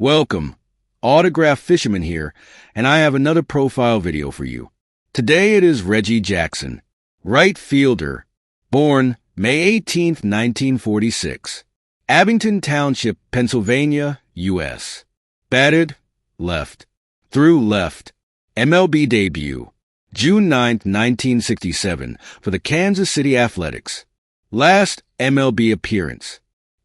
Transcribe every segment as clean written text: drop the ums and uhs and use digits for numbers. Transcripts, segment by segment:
Welcome, Autograph Fisherman here, and I have another profile video for you. Today it is Reggie Jackson, right fielder, born May 18, 1946, Abington Township, Pennsylvania, U.S. Batted left, threw left, MLB debut, June 9, 1967, for the Kansas City Athletics. Last MLB appearance,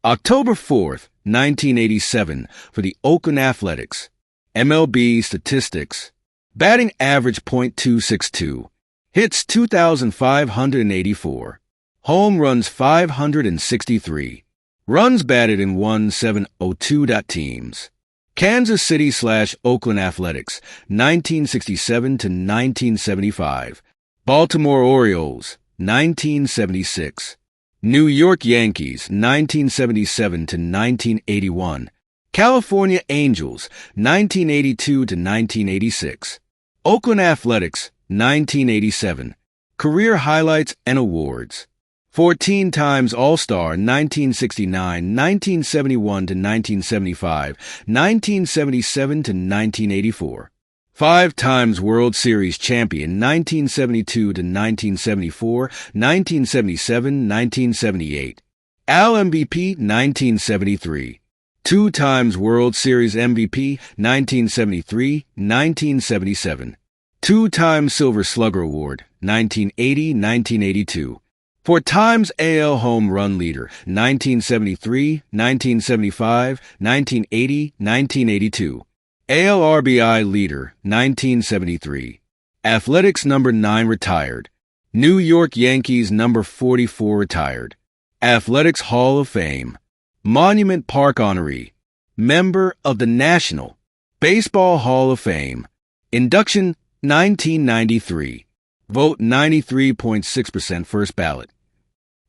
October 4th, 1987, for the Oakland Athletics. MLB statistics: batting average .262, hits 2,584, home runs 563, runs batted in 1702. Teams: Kansas City/Oakland Athletics, 1967 to 1975, Baltimore Orioles, 1976, New York Yankees, 1977 to 1981, California Angels, 1982 to 1986, Oakland Athletics, 1987. Career highlights and awards: 14 times All-Star, 1969, 1971 to 1975, 1977 to 1984. 5 times World Series champion, 1972 to 1974, 1977, 1978. AL MVP, 1973. 2 times World Series MVP, 1973, 1977. 2 times Silver Slugger Award, 1980, 1982. 4 times AL Home Run Leader, 1973, 1975, 1980, 1982. AL RBI Leader, 1973. Athletics number 9 retired. New York Yankees number 44 retired. Athletics Hall of Fame. Monument Park honoree. Member of the National Baseball Hall of Fame. Induction 1993. Vote 93.6% first ballot.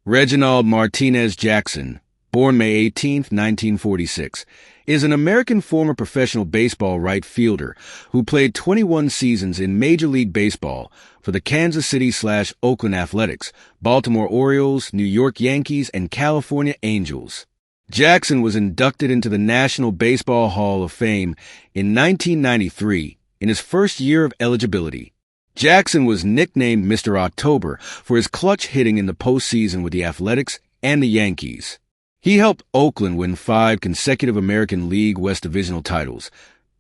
Reginald Martinez Jackson, born May 18, 1946, is an American former professional baseball right fielder who played 21 seasons in Major League Baseball for the Kansas City/Oakland Athletics, Baltimore Orioles, New York Yankees, and California Angels. Jackson was inducted into the National Baseball Hall of Fame in 1993 in his first year of eligibility. Jackson was nicknamed Mr. October for his clutch hitting in the postseason with the Athletics and the Yankees. He helped Oakland win 5 consecutive American League West Divisional titles,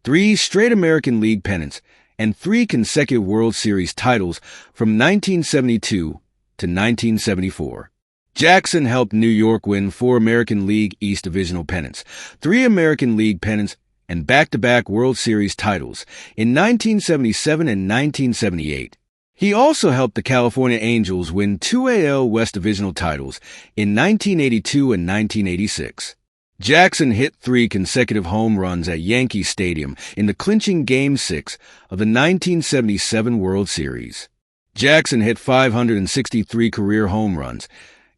3 straight American League pennants, and 3 consecutive World Series titles from 1972 to 1974. Jackson helped New York win 4 American League East Divisional pennants, 3 American League pennants, and back-to-back World Series titles in 1977 and 1978. He also helped the California Angels win 2 AL West Divisional titles in 1982 and 1986. Jackson hit 3 consecutive home runs at Yankee Stadium in the clinching Game 6 of the 1977 World Series. Jackson hit 563 career home runs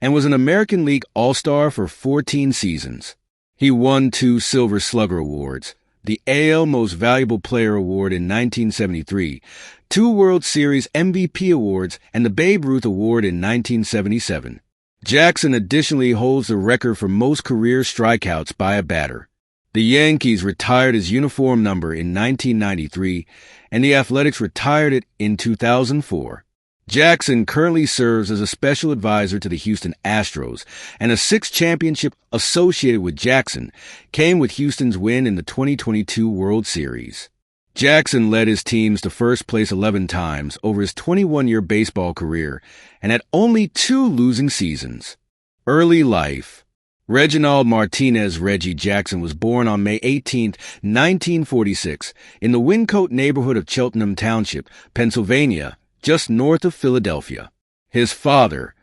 and was an American League All-Star for 14 seasons. He won 2 Silver Slugger Awards, the AL Most Valuable Player Award in 1973, 2 World Series MVP awards, and the Babe Ruth Award in 1977. Jackson additionally holds the record for most career strikeouts by a batter. The Yankees retired his uniform number in 1993, and the Athletics retired it in 2004. Jackson currently serves as a special advisor to the Houston Astros, and a 6th championship associated with Jackson came with Houston's win in the 2022 World Series. Jackson led his teams to first place 11 times over his 21-year baseball career and had only 2 losing seasons. Early life: Reginald Martinez Reggie Jackson was born on May 18, 1946, in the Wyncote neighborhood of Cheltenham Township, Pennsylvania, just north of Philadelphia. His father,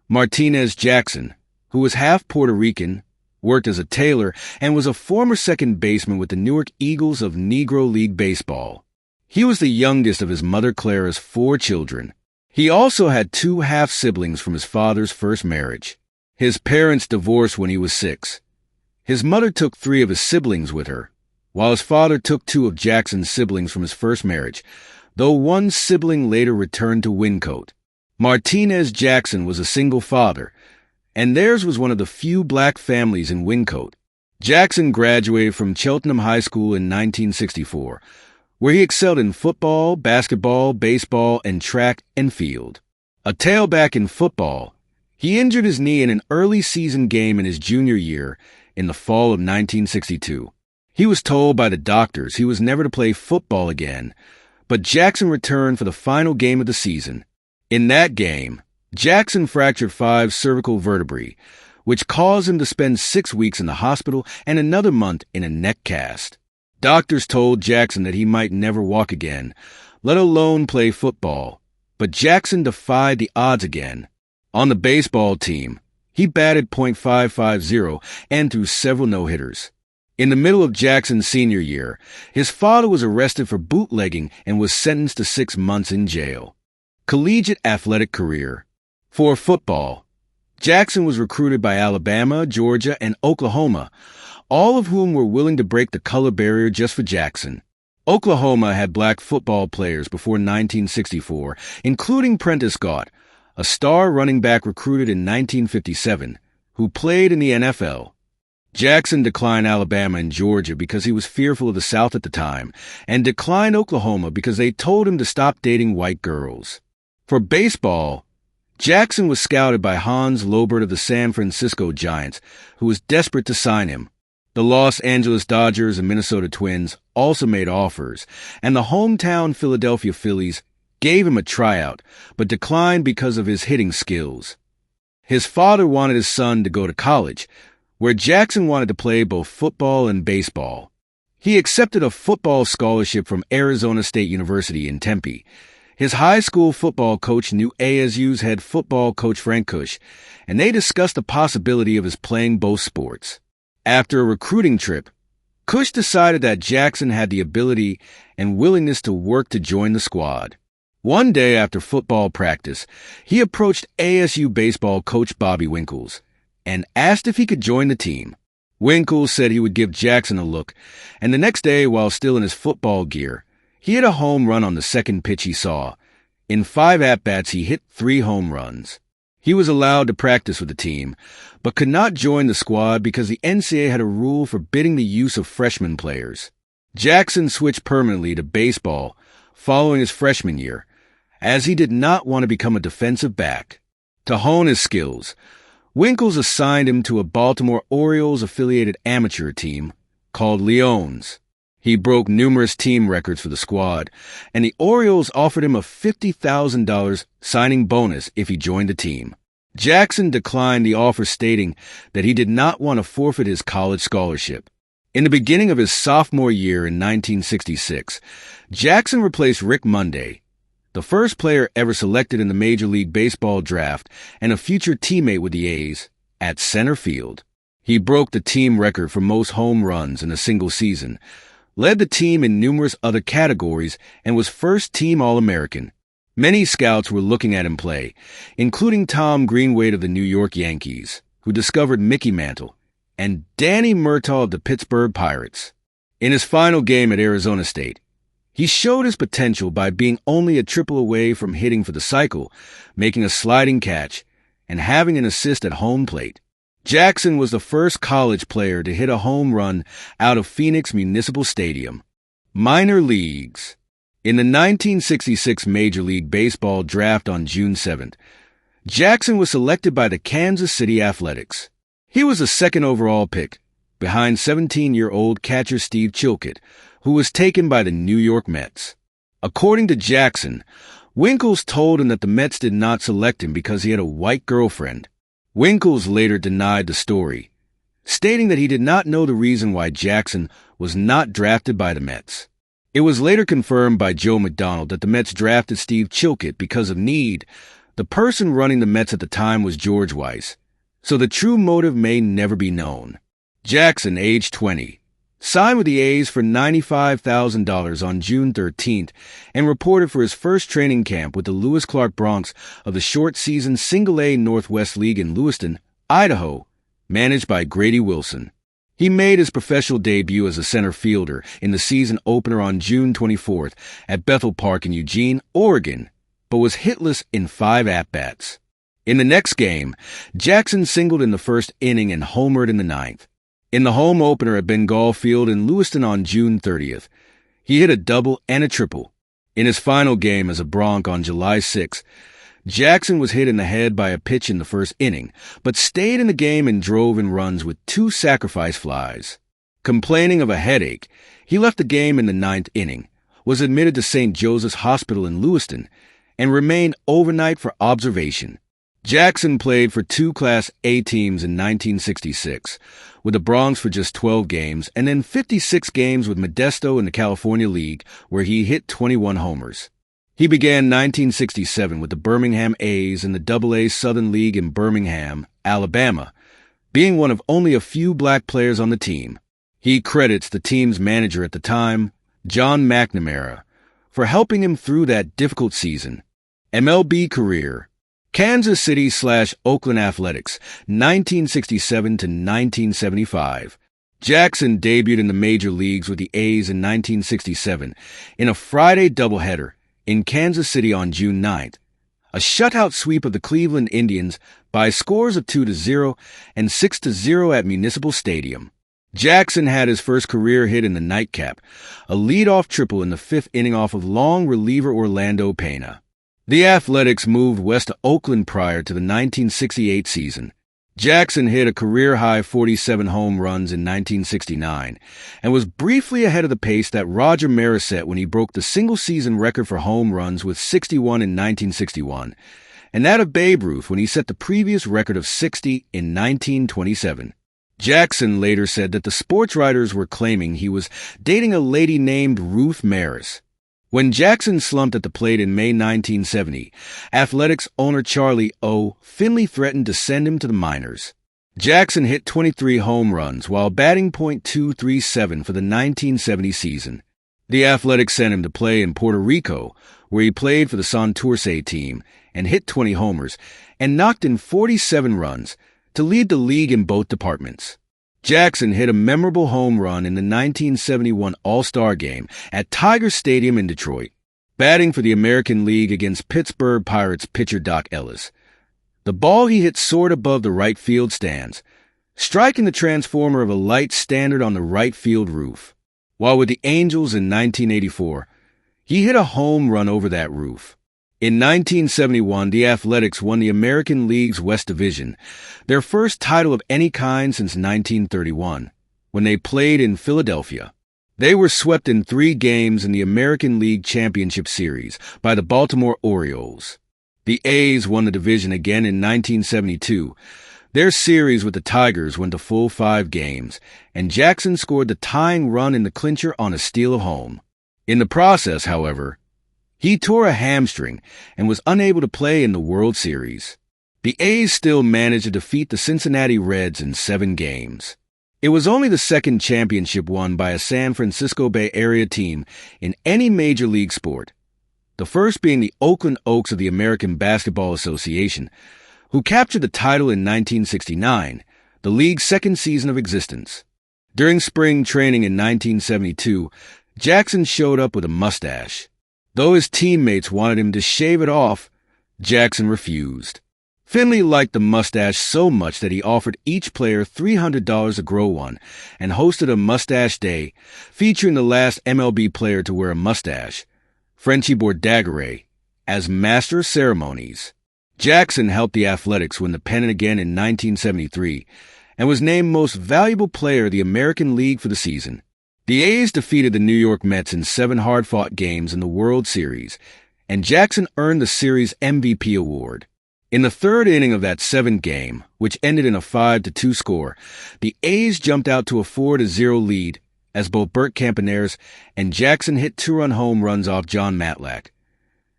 Martinez Jackson, who was half Puerto Rican, worked as a tailor, and was a former second baseman with the Newark Eagles of Negro League Baseball. He was the youngest of his mother Clara's 4 children. He also had 2 half-siblings from his father's first marriage. His parents divorced when he was 6. His mother took 3 of his siblings with her, while his father took 2 of Jackson's siblings from his first marriage, though one sibling later returned to Wyncote. Martinez Jackson was a single father, and theirs was one of the few black families in Wyncote. Jackson graduated from Cheltenham High School in 1964, where he excelled in football, basketball, baseball, and track and field. A tailback in football, he injured his knee in an early season game in his junior year in the fall of 1962. He was told by the doctors he was never to play football again, but Jackson returned for the final game of the season. In that game, Jackson fractured 5 cervical vertebrae, which caused him to spend 6 weeks in the hospital and another month in a neck cast. Doctors told Jackson that he might never walk again, let alone play football, but Jackson defied the odds again. On the baseball team, he batted .550 and threw several no-hitters. In the middle of Jackson's senior year, his father was arrested for bootlegging and was sentenced to 6 months in jail. Collegiate athletic career. For football, Jackson was recruited by Alabama, Georgia, and Oklahoma, all of whom were willing to break the color barrier just for Jackson. Oklahoma had black football players before 1964, including Prentice Gott, a star running back recruited in 1957, who played in the NFL. Jackson declined Alabama and Georgia because he was fearful of the South at the time, and declined Oklahoma because they told him to stop dating white girls. For baseball, Jackson was scouted by Hans Lobert of the San Francisco Giants, who was desperate to sign him. The Los Angeles Dodgers and Minnesota Twins also made offers, and the hometown Philadelphia Phillies gave him a tryout, but declined because of his hitting skills. His father wanted his son to go to college, where Jackson wanted to play both football and baseball. He accepted a football scholarship from Arizona State University in Tempe. His high school football coach knew ASU's head football coach Frank Kush, and they discussed the possibility of his playing both sports. After a recruiting trip, Kush decided that Jackson had the ability and willingness to work to join the squad. One day after football practice, he approached ASU baseball coach Bobby Winkles and asked if he could join the team. Winkles said he would give Jackson a look, and the next day, while still in his football gear, he hit a home run on the second pitch he saw. In 5 at-bats, he hit 3 home runs. He was allowed to practice with the team, but could not join the squad because the NCAA had a rule forbidding the use of freshman players. Jackson switched permanently to baseball following his freshman year, as he did not want to become a defensive back. To hone his skills, Winkles assigned him to a Baltimore Orioles-affiliated amateur team called Leones. He broke numerous team records for the squad, and the Orioles offered him a $50,000 signing bonus if he joined the team. Jackson declined the offer, stating that he did not want to forfeit his college scholarship. In the beginning of his sophomore year in 1966, Jackson replaced Rick Monday, the first player ever selected in the Major League Baseball draft and a future teammate with the A's, at center field. He broke the team record for most home runs in a single season, led the team in numerous other categories, and was first-team All-American. Many scouts were looking at him play, including Tom Greenway of the New York Yankees, who discovered Mickey Mantle, and Danny Murtaugh of the Pittsburgh Pirates. In his final game at Arizona State, he showed his potential by being only a triple away from hitting for the cycle, making a sliding catch, and having an assist at home plate. Jackson was the first college player to hit a home run out of Phoenix Municipal Stadium. Minor leagues. In the 1966 Major League Baseball draft on June 7th, Jackson was selected by the Kansas City Athletics. He was the 2nd overall pick, behind 17-year-old catcher Steve Chilcutt, who was taken by the New York Mets. According to Jackson, Winkles told him that the Mets did not select him because he had a white girlfriend. Winkles later denied the story, stating that he did not know the reason why Jackson was not drafted by the Mets. It was later confirmed by Joe McDonald that the Mets drafted Steve Chilcutt because of need. The person running the Mets at the time was George Weiss, so the true motive may never be known. Jackson, age 20, signed with the A's for $95,000 on June 13th and reported for his first training camp with the Lewis Clark Broncs of the short-season Single-A Northwest League in Lewiston, Idaho, managed by Grady Wilson. He made his professional debut as a center fielder in the season opener on June 24th at Bethel Park in Eugene, Oregon, but was hitless in 5 at-bats. In the next game, Jackson singled in the first inning and homered in the 9th. In the home opener at Bengal Field in Lewiston on June 30th, he hit a double and a triple. In his final game as a Bronc on July 6th, Jackson was hit in the head by a pitch in the first inning, but stayed in the game and drove in runs with 2 sacrifice flies. Complaining of a headache, he left the game in the 9th inning, was admitted to St. Joseph's Hospital in Lewiston, and remained overnight for observation. Jackson played for 2 Class A teams in 1966, with the Bronx for just 12 games, and then 56 games with Modesto in the California League, where he hit 21 homers. He began 1967 with the Birmingham A's in the AA Southern League in Birmingham, Alabama, being one of only a few black players on the team. He credits the team's manager at the time, John McNamara, for helping him through that difficult season. MLB career: Kansas City/Oakland Athletics, 1967 to 1975. Jackson debuted in the major leagues with the A's in 1967 in a Friday doubleheader in Kansas City on June 9th, a shutout sweep of the Cleveland Indians by scores of 2-0 and 6-0 at Municipal Stadium. Jackson had his first career hit in the nightcap, a leadoff triple in the 5th inning off of long reliever Orlando Pena. The Athletics moved west to Oakland prior to the 1968 season. Jackson hit a career-high 47 home runs in 1969 and was briefly ahead of the pace that Roger Maris set when he broke the single-season record for home runs with 61 in 1961, and that of Babe Ruth when he set the previous record of 60 in 1927. Jackson later said that the sports writers were claiming he was dating a lady named Ruth Maris. When Jackson slumped at the plate in May 1970, Athletics owner Charlie O. Finley threatened to send him to the minors. Jackson hit 23 home runs while batting .237 for the 1970 season. The Athletics sent him to play in Puerto Rico, where he played for the Santurce team and hit 20 homers and knocked in 47 runs to lead the league in both departments. Jackson hit a memorable home run in the 1971 All-Star Game at Tiger Stadium in Detroit, batting for the American League against Pittsburgh Pirates pitcher Doc Ellis. The ball he hit soared above the right field stands, striking the transformer of a light standard on the right field roof. While with the Angels in 1984, he hit a home run over that roof. In 1971, the Athletics won the American League's West Division, their first title of any kind since 1931, when they played in Philadelphia. They were swept in 3 games in the American League Championship Series by the Baltimore Orioles. The A's won the division again in 1972. Their series with the Tigers went to full 5 games, and Jackson scored the tying run in the clincher on a steal of home. In the process, however, he tore a hamstring and was unable to play in the World Series. The A's still managed to defeat the Cincinnati Reds in 7 games. It was only the second championship won by a San Francisco Bay Area team in any major league sport, the first being the Oakland Oaks of the American Basketball Association, who captured the title in 1969, the league's second season of existence. During spring training in 1972, Jackson showed up with a mustache. Though his teammates wanted him to shave it off, Jackson refused. Finley liked the mustache so much that he offered each player $300 to grow one and hosted a mustache day featuring the last MLB player to wear a mustache, Frenchie Bordagare, as master of ceremonies. Jackson helped the Athletics win the pennant again in 1973 and was named Most Valuable Player of the American League for the season. The A's defeated the New York Mets in 7 hard-fought games in the World Series, and Jackson earned the series MVP award. In the 3rd inning of that 7th game, which ended in a 5-2 score, the A's jumped out to a 4-0 lead as both Bert Campaneris and Jackson hit 2-run home runs off John Matlack,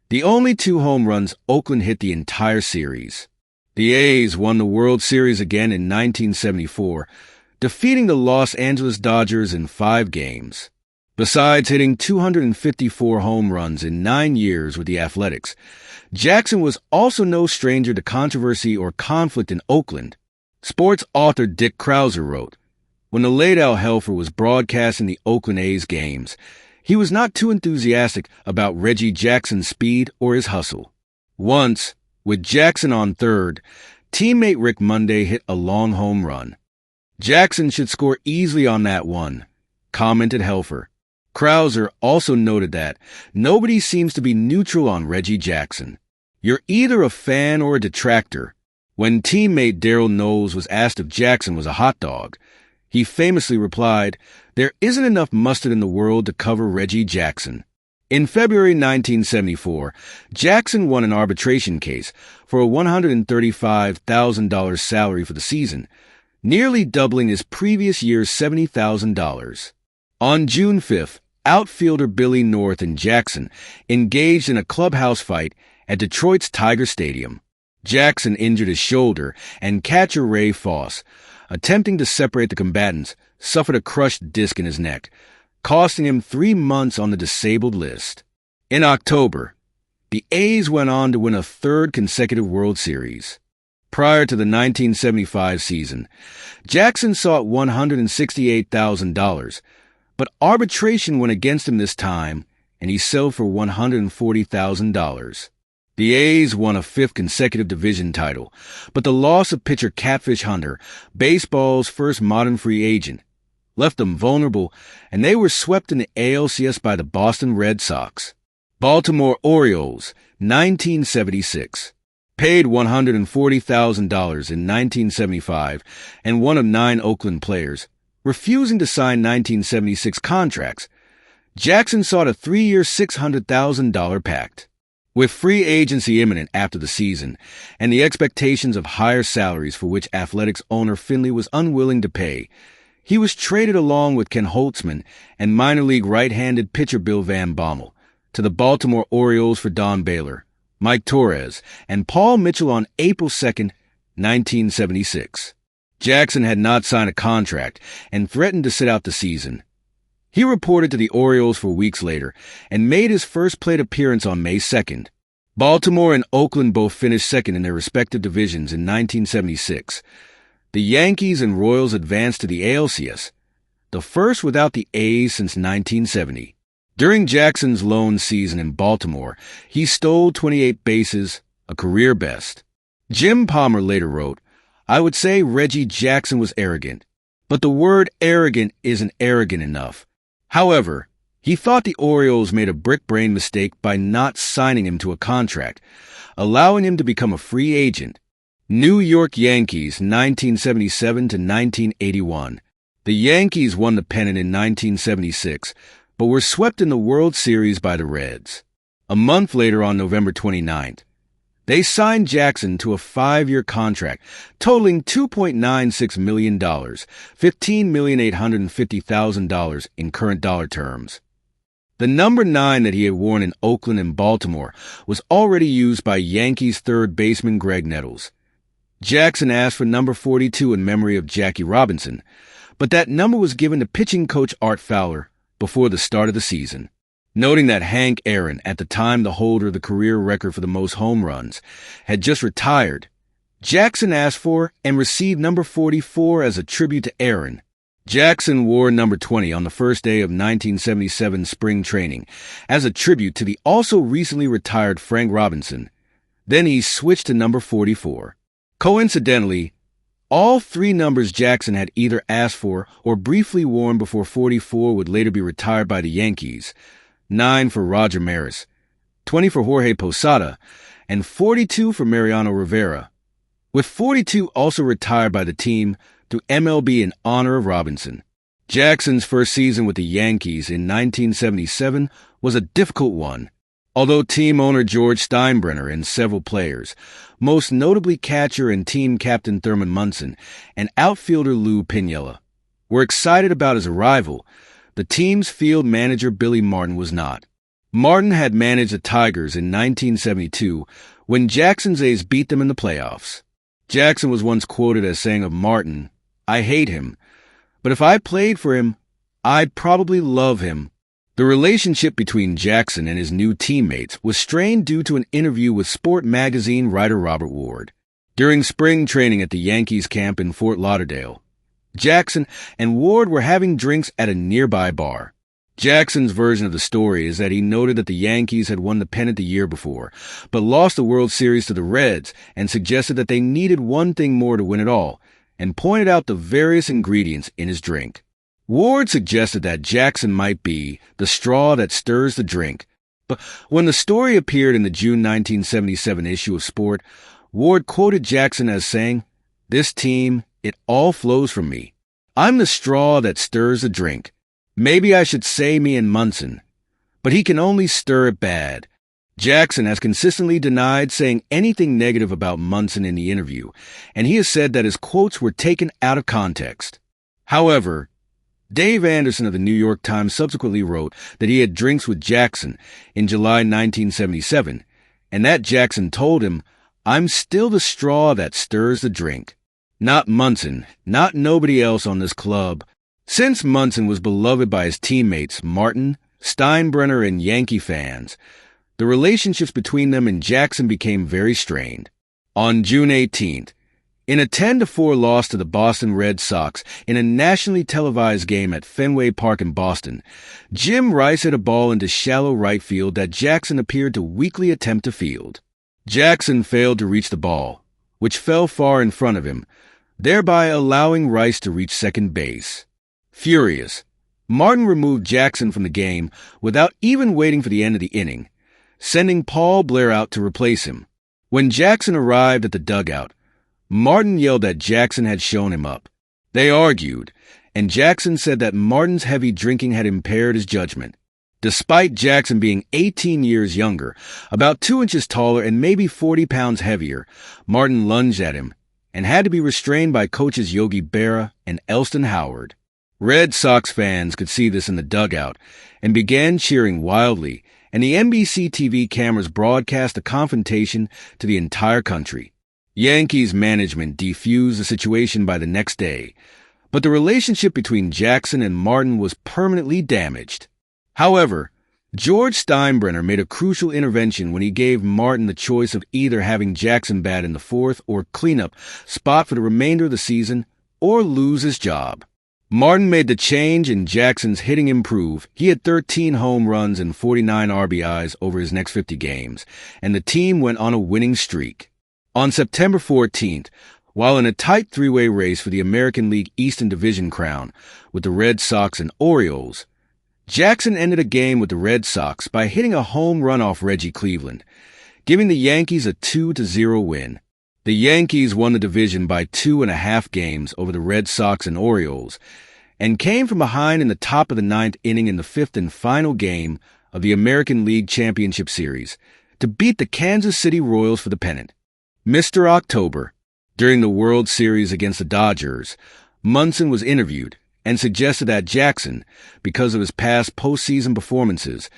the only 2 home runs Oakland hit the entire series. The A's won the World Series again in 1974, defeating the Los Angeles Dodgers in 5 games. Besides hitting 254 home runs in 9 years with the Athletics, Jackson was also no stranger to controversy or conflict in Oakland. Sports author Dick Krauser wrote, "When the late-out Helfer was broadcasting the Oakland A's games, he was not too enthusiastic about Reggie Jackson's speed or his hustle. Once, with Jackson on third, teammate Rick Monday hit a long home run. "Jackson should score easily on that one," commented Helfer. Krauser also noted that nobody seems to be neutral on Reggie Jackson. "You're either a fan or a detractor." When teammate Daryl Knowles was asked if Jackson was a hot dog, he famously replied, "There isn't enough mustard in the world to cover Reggie Jackson." In February 1974, Jackson won an arbitration case for a $135,000 salary for the season, nearly doubling his previous year's $70,000. On June 5th, outfielder Billy North and Jackson engaged in a clubhouse fight at Detroit's Tiger Stadium. Jackson injured his shoulder, and catcher Ray Foss, attempting to separate the combatants, suffered a crushed disc in his neck, costing him 3 months on the disabled list. In October, the A's went on to win a third consecutive World Series. Prior to the 1975 season, Jackson sought $168,000, but arbitration went against him this time, and he settled for $140,000. The A's won a fifth consecutive division title, but the loss of pitcher Catfish Hunter, baseball's first modern free agent, left them vulnerable, and they were swept in the ALCS by the Boston Red Sox. Baltimore Orioles, 1976. Paid $140,000 in 1975 and one of 9 Oakland players, refusing to sign 1976 contracts, Jackson sought a 3-year $600,000 pact. With free agency imminent after the season and the expectations of higher salaries for which Athletics owner Finley was unwilling to pay, he was traded along with Ken Holtzman and minor league right-handed pitcher Bill Van Bommel to the Baltimore Orioles for Don Baylor, Mike Torres, and Paul Mitchell on April 2, 1976. Jackson had not signed a contract and threatened to sit out the season. He reported to the Orioles for weeks later and made his first plate appearance on May 2nd. Baltimore and Oakland both finished second in their respective divisions in 1976. The Yankees and Royals advanced to the ALCS, the first without the A's since 1970. During Jackson's lone season in Baltimore, he stole 28 bases, a career best. Jim Palmer later wrote, "I would say Reggie Jackson was arrogant, but the word arrogant isn't arrogant enough. However, he thought the Orioles made a brick-brain mistake by not signing him to a contract, allowing him to become a free agent." New York Yankees, 1977 to 1981. The Yankees won the pennant in 1976, but were swept in the World Series by the Reds. A month later, on November 29th, they signed Jackson to a 5-year contract totaling $2.96 million, $15,850,000 in current dollar terms. The number 9 that he had worn in Oakland and Baltimore was already used by Yankees third baseman Greg Nettles. Jackson asked for number 42 in memory of Jackie Robinson, but that number was given to pitching coach Art Fowler before the start of the season. Noting that Hank Aaron, at the time the holder of the career record for the most home runs, had just retired, Jackson asked for and received number 44 as a tribute to Aaron. Jackson wore number 20 on the first day of 1977 spring training as a tribute to the also recently retired Frank Robinson. Then he switched to number 44. Coincidentally, all 3 numbers Jackson had either asked for or briefly worn before 44 would later be retired by the Yankees: 9 for Roger Maris, 20 for Jorge Posada, and 42 for Mariano Rivera, with 42 also retired by the team through MLB in honor of Robinson. Jackson's first season with the Yankees in 1977 was a difficult one, although team owner George Steinbrenner and several players, most notably catcher and team captain Thurman Munson and outfielder Lou Piniella, were excited about his arrival, the team's field manager Billy Martin was not. Martin had managed the Tigers in 1972 when Jackson's A's beat them in the playoffs. Jackson was once quoted as saying of Martin, "I hate him, but if I played for him, I'd probably love him." The relationship between Jackson and his new teammates was strained due to an interview with Sport magazine writer Robert Ward. During spring training at the Yankees camp in Fort Lauderdale, Jackson and Ward were having drinks at a nearby bar. Jackson's version of the story is that he noted that the Yankees had won the pennant the year before, but lost the World Series to the Reds, and suggested that they needed one thing more to win it all, and pointed out the various ingredients in his drink. Ward suggested that Jackson might be the straw that stirs the drink, but when the story appeared in the June 1977 issue of Sport, Ward quoted Jackson as saying, "This team, it all flows from me. I'm the straw that stirs the drink. Maybe I should say me and Munson, but he can only stir it bad." Jackson has consistently denied saying anything negative about Munson in the interview, and he has said that his quotes were taken out of context. However, Dave Anderson of the New York Times subsequently wrote that he had drinks with Jackson in July 1977, and that Jackson told him, "I'm still the straw that stirs the drink. Not Munson, not nobody else on this club." Since Munson was beloved by his teammates Martin, Steinbrenner, and Yankee fans, the relationships between them and Jackson became very strained. On June 18th, in a 10-4 loss to the Boston Red Sox in a nationally televised game at Fenway Park in Boston, Jim Rice hit a ball into shallow right field that Jackson appeared to weakly attempt to field. Jackson failed to reach the ball, which fell far in front of him, thereby allowing Rice to reach second base. Furious, Martin removed Jackson from the game without even waiting for the end of the inning, sending Paul Blair out to replace him. When Jackson arrived at the dugout, Martin yelled that Jackson had shown him up. They argued, and Jackson said that Martin's heavy drinking had impaired his judgment. Despite Jackson being 18 years younger, about 2 inches taller and maybe 40 pounds heavier, Martin lunged at him and had to be restrained by coaches Yogi Berra and Elston Howard. Red Sox fans could see this in the dugout and began cheering wildly, and the NBC TV cameras broadcast the confrontation to the entire country. Yankees management defused the situation by the next day, but the relationship between Jackson and Martin was permanently damaged. However, George Steinbrenner made a crucial intervention when he gave Martin the choice of either having Jackson bat in the fourth or cleanup spot for the remainder of the season or lose his job. Martin made the change and Jackson's hitting improved. He had 13 home runs and 49 RBIs over his next 50 games, and the team went on a winning streak. On September 14th, while in a tight three-way race for the American League Eastern Division crown with the Red Sox and Orioles, Jackson ended a game with the Red Sox by hitting a home run off Reggie Cleveland, giving the Yankees a 2-0 win. The Yankees won the division by 2.5 games over the Red Sox and Orioles, and came from behind in the top of the ninth inning in the fifth and final game of the American League Championship Series to beat the Kansas City Royals for the pennant. Mr. October, during the World Series against the Dodgers, Munson was interviewed and suggested that Jackson, because of his past postseason performances,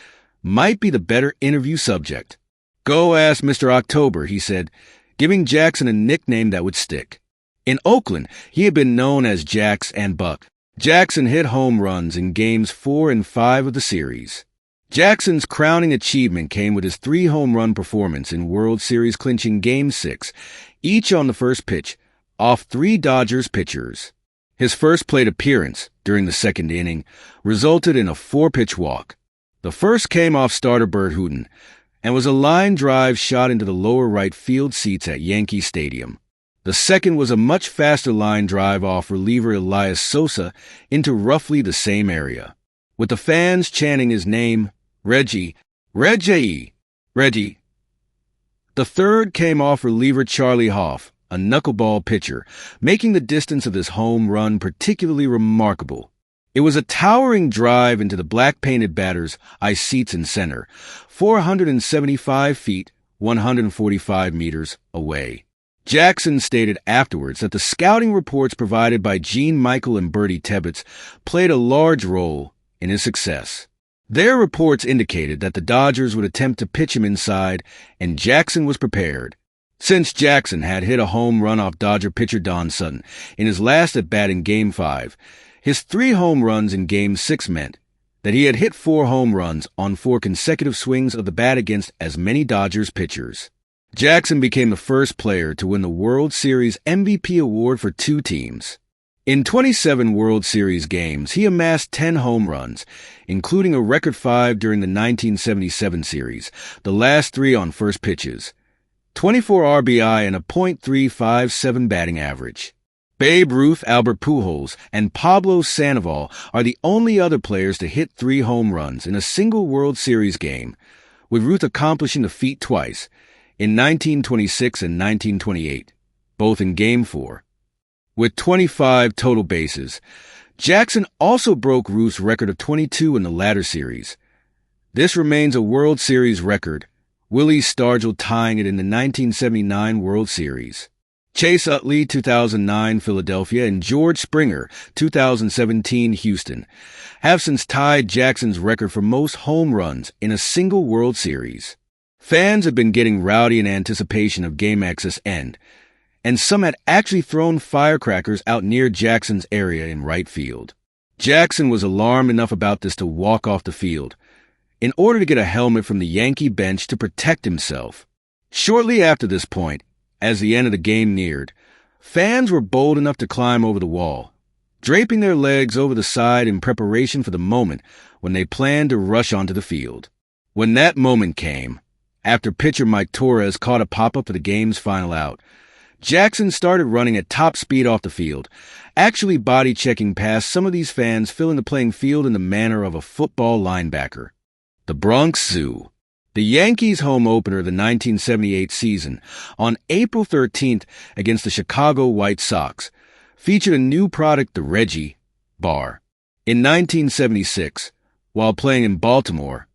might be the better interview subject. "Go ask Mr. October," he said, giving Jackson a nickname that would stick. In Oakland, he had been known as Jax and Buck. Jackson hit home runs in Games 4 and 5 of the series. Jackson's crowning achievement came with his 3 home run performance in World Series clinching Game 6, each on the first pitch, off 3 Dodgers pitchers. His first plate appearance, during the second inning, resulted in a 4-pitch walk. The first came off starter Bert Hooton, and was a line drive shot into the lower right field seats at Yankee Stadium. The second was a much faster line drive off reliever Elias Sosa into roughly the same area, with the fans chanting his name, Reggie, Reggie, Reggie. The third came off reliever Charlie Hoff, a knuckleball pitcher, making the distance of this home run particularly remarkable. It was a towering drive into the black-painted batter's ice seats in center, 475 feet, 145 meters away. Jackson stated afterwards that the scouting reports provided by Gene Michael and Bertie Tebbetts played a large role in his success. Their reports indicated that the Dodgers would attempt to pitch him inside, and Jackson was prepared. Since Jackson had hit a home run off Dodger pitcher Don Sutton in his last at-bat in Game 5, his 3 home runs in Game 6 meant that he had hit 4 home runs on 4 consecutive swings of the bat against as many Dodgers pitchers. Jackson became the first player to win the World Series MVP award for 2 teams. In 27 World Series games, he amassed 10 home runs, including a record 5 during the 1977 series, the last 3 on first pitches, 24 RBI and a .357 batting average. Babe Ruth, Albert Pujols, and Pablo Sandoval are the only other players to hit 3 home runs in a single World Series game, with Ruth accomplishing the feat twice, in 1926 and 1928, both in Game 4. With 25 total bases, Jackson also broke Ruth's record of 22 in the latter series. This remains a World Series record, Willie Stargell tying it in the 1979 World Series. Chase Utley, 2009 Philadelphia, and George Springer, 2017 Houston, have since tied Jackson's record for most home runs in a single World Series. Fans have been getting rowdy in anticipation of Game X's end, and some had actually thrown firecrackers out near Jackson's area in right field. Jackson was alarmed enough about this to walk off the field, in order to get a helmet from the Yankee bench to protect himself. Shortly after this point, as the end of the game neared, fans were bold enough to climb over the wall, draping their legs over the side in preparation for the moment when they planned to rush onto the field. When that moment came, after pitcher Mike Torres caught a pop-up for the game's final out, Jackson started running at top speed off the field, actually body-checking past some of these fans filling the playing field in the manner of a football linebacker. The Bronx Zoo. The Yankees' home opener of the 1978 season, on April 13th against the Chicago White Sox, featured a new product, the Reggie bar. In 1976, while playing in Baltimore,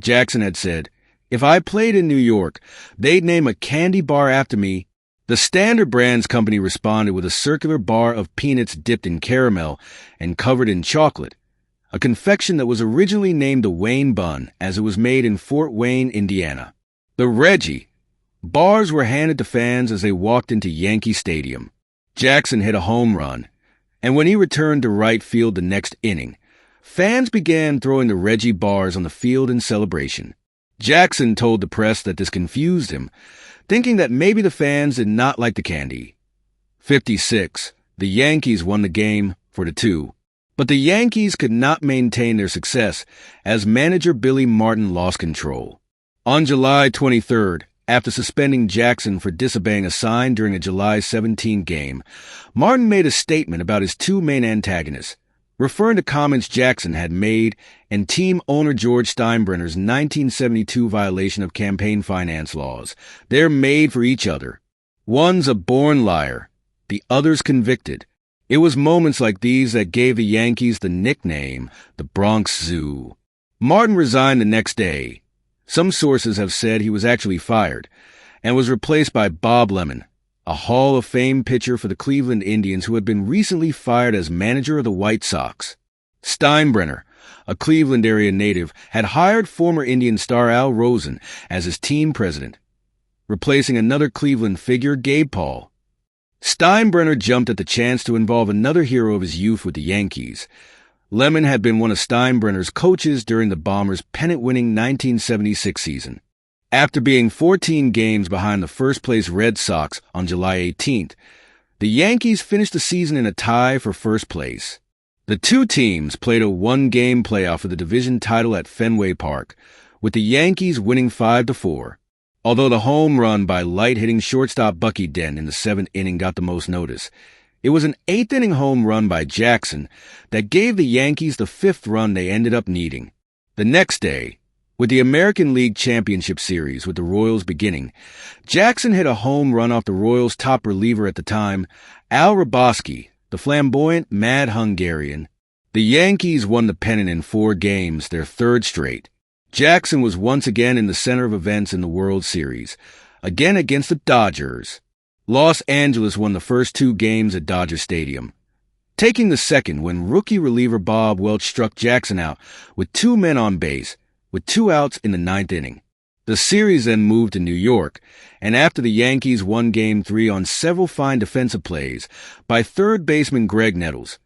Jackson had said, "If I played in New York, they'd name a candy bar after me." The Standard Brands company responded with a circular bar of peanuts dipped in caramel and covered in chocolate, a confection that was originally named the Wayne Bun, as it was made in Fort Wayne, Indiana. The Reggie bars were handed to fans as they walked into Yankee Stadium. Jackson hit a home run, and when he returned to right field the next inning, fans began throwing the Reggie bars on the field in celebration. Jackson told the press that this confused him, thinking that maybe the fans did not like the candy. 56. The Yankees won the game 4-2. But the Yankees could not maintain their success as manager Billy Martin lost control. On July 23rd, after suspending Jackson for disobeying a sign during a July 17 game, Martin made a statement about his 2 main antagonists, referring to comments Jackson had made and team owner George Steinbrenner's 1972 violation of campaign finance laws. They're made for each other. One's a born liar, the other's convicted. It was moments like these that gave the Yankees the nickname, the Bronx Zoo. Martin resigned the next day. Some sources have said he was actually fired and was replaced by Bob Lemon, a Hall of Fame pitcher for the Cleveland Indians who had been recently fired as manager of the White Sox. Steinbrenner, a Cleveland area native, had hired former Indian star Al Rosen as his team president, replacing another Cleveland figure, Gabe Paul. Steinbrenner jumped at the chance to involve another hero of his youth with the Yankees. Lemon had been one of Steinbrenner's coaches during the Bombers' pennant-winning 1976 season. After being 14 games behind the first-place Red Sox on July 18th, the Yankees finished the season in a tie for first place. The two teams played a one-game playoff for the division title at Fenway Park, with the Yankees winning 5-4. Although the home run by light-hitting shortstop Bucky Dent in the 7th inning got the most notice, it was an 8th-inning home run by Jackson that gave the Yankees the 5th run they ended up needing. The next day, with the American League Championship Series with the Royals beginning, Jackson hit a home run off the Royals' top reliever at the time, Al Hrabosky, the flamboyant Mad Hungarian. The Yankees won the pennant in 4 games, their 3rd straight. Jackson was once again in the center of events in the World Series, again against the Dodgers. Los Angeles won the first 2 games at Dodger Stadium, taking the second when rookie reliever Bob Welch struck Jackson out with 2 men on base, with 2 outs in the 9th inning. The series then moved to New York, and after the Yankees won Game 3 on several fine defensive plays by third baseman Greg Nettles,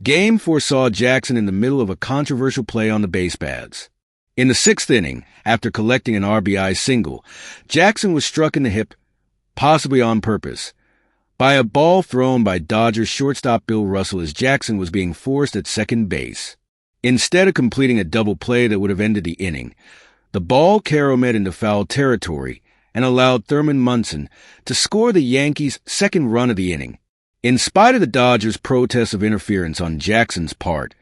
Game 4 saw Jackson in the middle of a controversial play on the base paths. In the 6th inning, after collecting an RBI single, Jackson was struck in the hip, possibly on purpose, by a ball thrown by Dodgers shortstop Bill Russell as Jackson was being forced at second base. Instead of completing a double play that would have ended the inning, the ball caromed into foul territory and allowed Thurman Munson to score the Yankees' second run of the inning. In spite of the Dodgers' protests of interference on Jackson's part,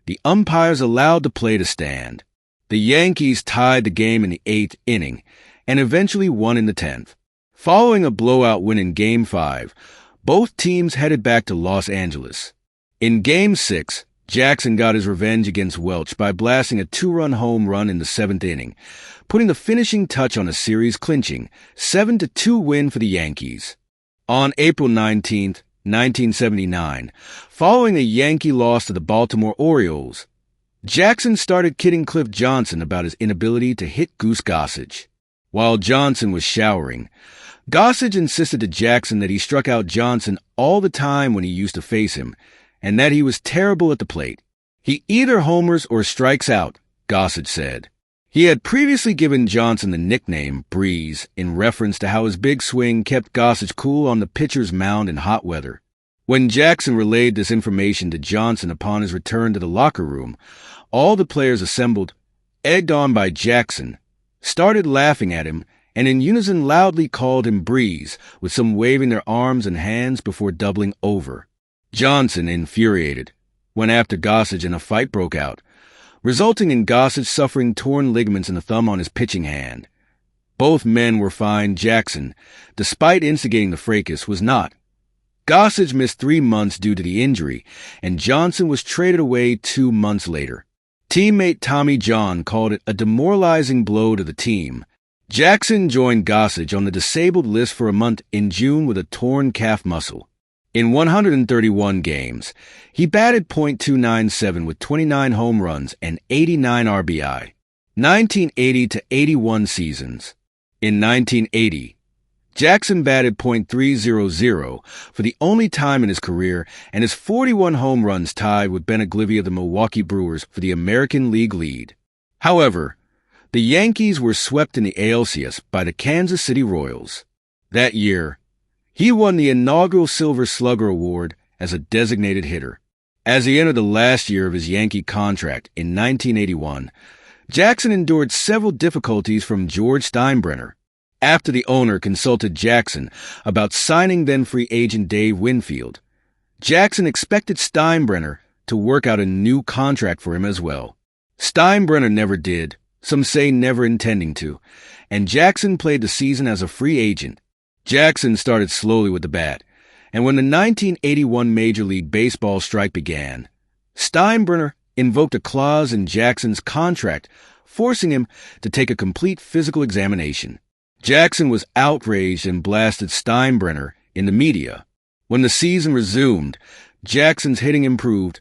the umpires allowed the play to stand. The Yankees tied the game in the 8th inning and eventually won in the 10th. Following a blowout win in Game 5, both teams headed back to Los Angeles. In Game 6, Jackson got his revenge against Welch by blasting a 2-run home run in the 7th inning, putting the finishing touch on a series-clinching 7-2 win for the Yankees. On April 19, 1979, following a Yankee loss to the Baltimore Orioles, Jackson started kidding Cliff Johnson about his inability to hit Goose Gossage. While Johnson was showering, Gossage insisted to Jackson that he struck out Johnson all the time when he used to face him, and that he was terrible at the plate. He either homers or strikes out, Gossage said. He had previously given Johnson the nickname Breeze in reference to how his big swing kept Gossage cool on the pitcher's mound in hot weather. When Jackson relayed this information to Johnson upon his return to the locker room, all the players assembled, egged on by Jackson, started laughing at him and in unison loudly called him Breeze, with some waving their arms and hands before doubling over. Johnson, infuriated, went after Gossage and a fight broke out, resulting in Gossage suffering torn ligaments in the thumb on his pitching hand. Both men were fined. Jackson, despite instigating the fracas, was not. Gossage missed 3 months due to the injury, and Johnson was traded away 2 months later. Teammate Tommy John called it a demoralizing blow to the team. Jackson joined Gossage on the disabled list for a month in June with a torn calf muscle. In 131 games, he batted .297 with 29 home runs and 89 RBI. 1980 to 81 seasons. In 1980, Jackson batted .300 for the only time in his career, and his 41 home runs tied with Beneglivia of the Milwaukee Brewers for the American League lead. However, the Yankees were swept in the ALCS by the Kansas City Royals. That year, he won the inaugural Silver Slugger Award as a designated hitter. As he entered the last year of his Yankee contract in 1981, Jackson endured several difficulties from George Steinbrenner. After the owner consulted Jackson about signing then-free agent Dave Winfield, Jackson expected Steinbrenner to work out a new contract for him as well. Steinbrenner never did, some say never intending to, and Jackson played the season as a free agent. Jackson started slowly with the bat, and when the 1981 Major League Baseball strike began, Steinbrenner invoked a clause in Jackson's contract forcing him to take a complete physical examination. Jackson was outraged and blasted Steinbrenner in the media. When the season resumed, Jackson's hitting improved,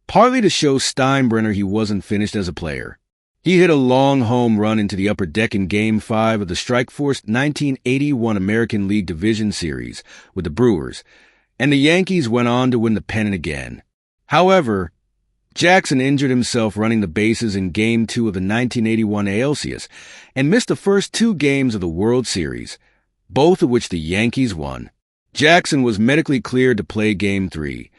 partly to show Steinbrenner he wasn't finished as a player. He hit a long home run into the upper deck in Game 5 of the strike-forced 1981 American League Division Series with the Brewers, and the Yankees went on to win the pennant again. However, Jackson injured himself running the bases in Game 2 of the 1981 ALCS and missed the first 2 games of the World Series, both of which the Yankees won. Jackson was medically cleared to play Game 3,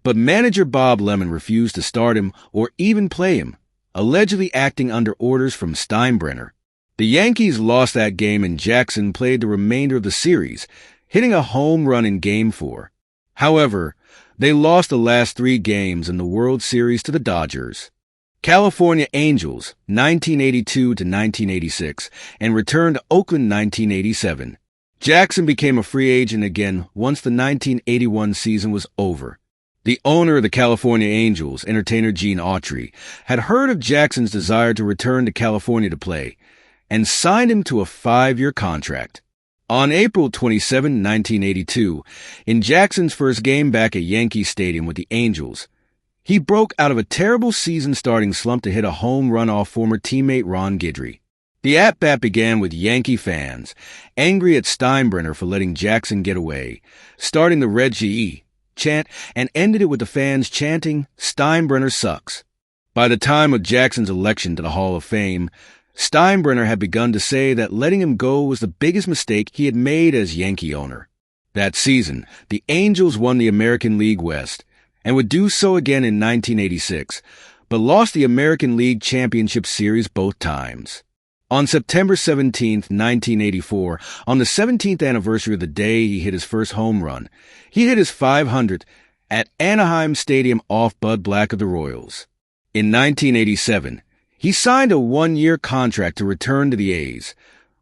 but manager Bob Lemon refused to start him or even play him, allegedly acting under orders from Steinbrenner. The Yankees lost that game and Jackson played the remainder of the series, hitting a home run in Game 4. However, they lost the last 3 games in the World Series to the Dodgers. California Angels, 1982 to 1986, and returned to Oakland 1987. Jackson became a free agent again once the 1981 season was over. The owner of the California Angels, entertainer Gene Autry, had heard of Jackson's desire to return to California to play, and signed him to a 5-year contract. On April 27, 1982, in Jackson's first game back at Yankee Stadium with the Angels, he broke out of a terrible season-starting slump to hit a home run off former teammate Ron Guidry. The at-bat began with Yankee fans, angry at Steinbrenner for letting Jackson get away, starting the Reggie chant, and ended it with the fans chanting, "Steinbrenner sucks." By the time of Jackson's election to the Hall of Fame, Steinbrenner had begun to say that letting him go was the biggest mistake he had made as Yankee owner. That season, the Angels won the American League West, and would do so again in 1986, but lost the American League Championship Series both times. On September 17, 1984, on the 17th anniversary of the day he hit his first home run, he hit his 500th at Anaheim Stadium off Bud Black of the Royals. In 1987, he signed a one-year contract to return to the A's,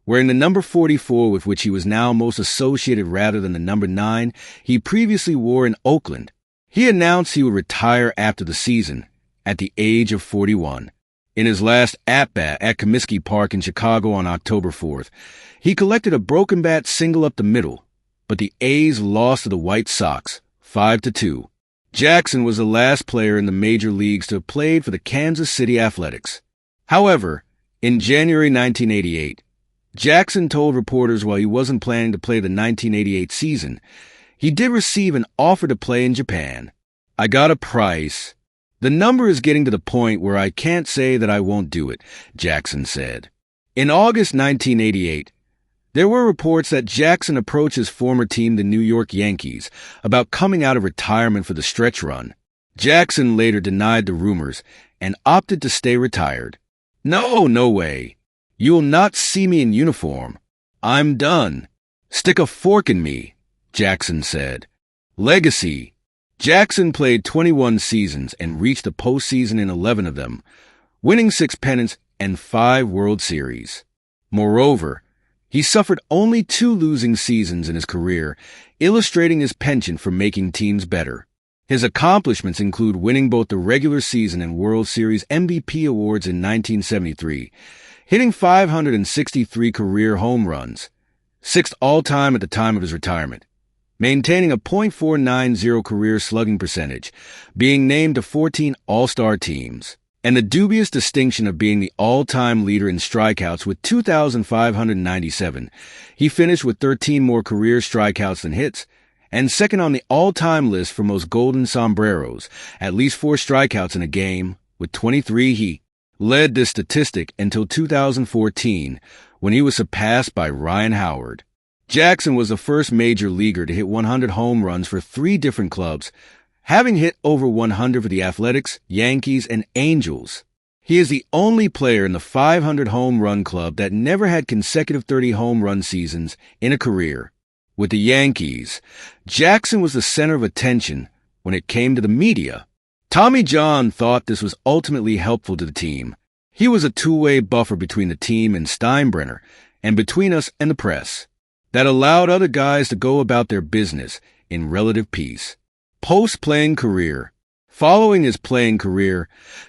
wearing the number 44 with which he was now most associated rather than the number 9 he previously wore in Oakland. He announced he would retire after the season at the age of 41. In his last at-bat at Comiskey Park in Chicago on October 4th, he collected a broken bat single up the middle, but the A's lost to the White Sox 5-2. Jackson was the last player in the major leagues to have played for the Kansas City Athletics. However, in January 1988, Jackson told reporters while he wasn't planning to play the 1988 season, he did receive an offer to play in Japan. "I got a price. The number is getting to the point where I can't say that I won't do it," Jackson said. In August 1988, there were reports that Jackson approached his former team, the New York Yankees, about coming out of retirement for the stretch run. Jackson later denied the rumors and opted to stay retired. No way. You'll not see me in uniform. I'm done. Stick a fork in me," Jackson said. Legacy. Jackson played 21 seasons and reached the postseason in 11 of them, winning 6 pennants and 5 World Series. Moreover, he suffered only 2 losing seasons in his career, illustrating his penchant for making teams better. His accomplishments include winning both the regular season and World Series MVP awards in 1973, hitting 563 career home runs, 6th all-time at the time of his retirement, maintaining a .490 career slugging percentage, being named to 14 All-Star teams, and the dubious distinction of being the all-time leader in strikeouts with 2,597. He finished with 13 more career strikeouts than hits, and second on the all-time list for most golden sombreros, at least 4 strikeouts in a game, with 23. He led this statistic until 2014, when he was surpassed by Ryan Howard. Jackson was the first major leaguer to hit 100 home runs for 3 different clubs, having hit over 100 for the Athletics, Yankees, and Angels. He is the only player in the 500 home run club that never had consecutive 30 home run seasons in a career. With the Yankees, Jackson was the center of attention when it came to the media. Tommy John thought this was ultimately helpful to the team. He was a two-way buffer between the team and Steinbrenner, and between us and the press, that allowed other guys to go about their business in relative peace. Post-playing career. Following his playing career,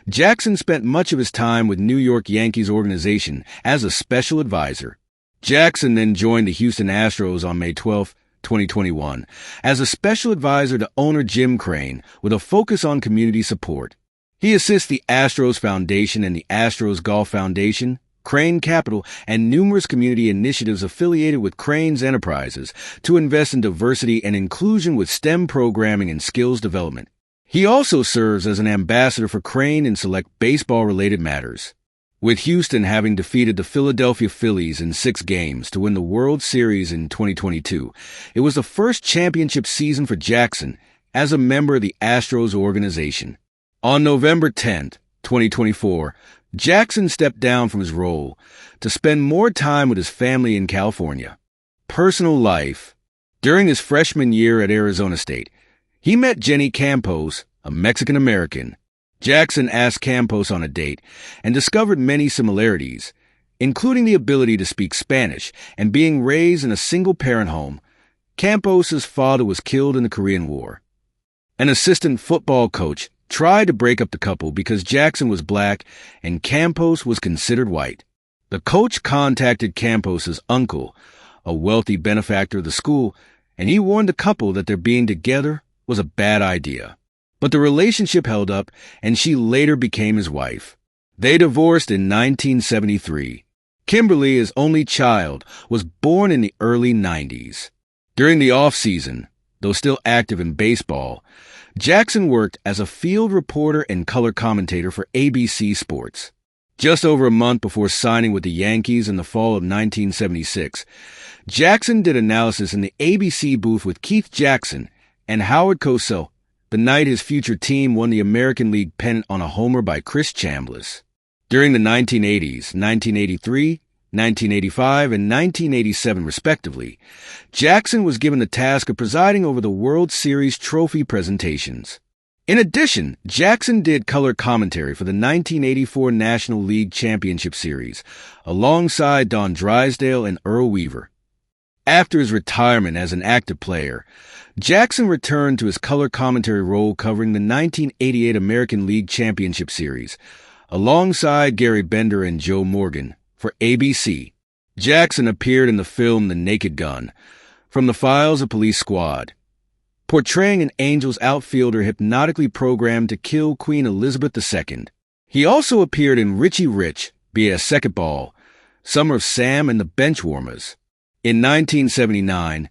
Jackson spent much of his time with New York Yankees organization as a special advisor. Jackson then joined the Houston Astros on May 12, 2021, as a special advisor to owner Jim Crane with a focus on community support. He assists the Astros Foundation and the Astros Golf Foundation, Crane Capital, and numerous community initiatives affiliated with Crane's enterprises to invest in diversity and inclusion with STEM programming and skills development. He also serves as an ambassador for Crane in select baseball-related matters. With Houston having defeated the Philadelphia Phillies in 6 games to win the World Series in 2022, it was the first championship season for Jackson as a member of the Astros organization. On November 10, 2024, Jackson stepped down from his role to spend more time with his family in California. Personal life. During his freshman year at Arizona State, he met Jenny Campos, a Mexican-American. Jackson asked Campos on a date and discovered many similarities, including the ability to speak Spanish and being raised in a single-parent home. Campos's father was killed in the Korean War. An assistant football coach tried to break up the couple because Jackson was black and Campos was considered white. The coach contacted Campos's uncle, a wealthy benefactor of the school, and he warned the couple that their being together was a bad idea. But the relationship held up, and she later became his wife. They divorced in 1973. Kimberly, his only child, was born in the early 90s. During the off-season, though still active in baseball, Jackson worked as a field reporter and color commentator for ABC Sports. Just over a month before signing with the Yankees in the fall of 1976, Jackson did analysis in the ABC booth with Keith Jackson and Howard Cosell the night his future team won the American League pennant on a homer by Chris Chambliss. During the 1980s, 1983, 1985 and 1987 respectively, Jackson was given the task of presiding over the World Series trophy presentations. In addition, Jackson did color commentary for the 1984 National League Championship Series, alongside Don Drysdale and Earl Weaver. After his retirement as an active player, Jackson returned to his color commentary role covering the 1988 American League Championship Series, alongside Gary Bender and Joe Morgan, for ABC. Jackson appeared in the film The Naked Gun, From the Files of Police Squad, portraying an Angels outfielder hypnotically programmed to kill Queen Elizabeth II. He also appeared in Richie Rich, via Second Ball, Summer of Sam and the Benchwarmers. In 1979,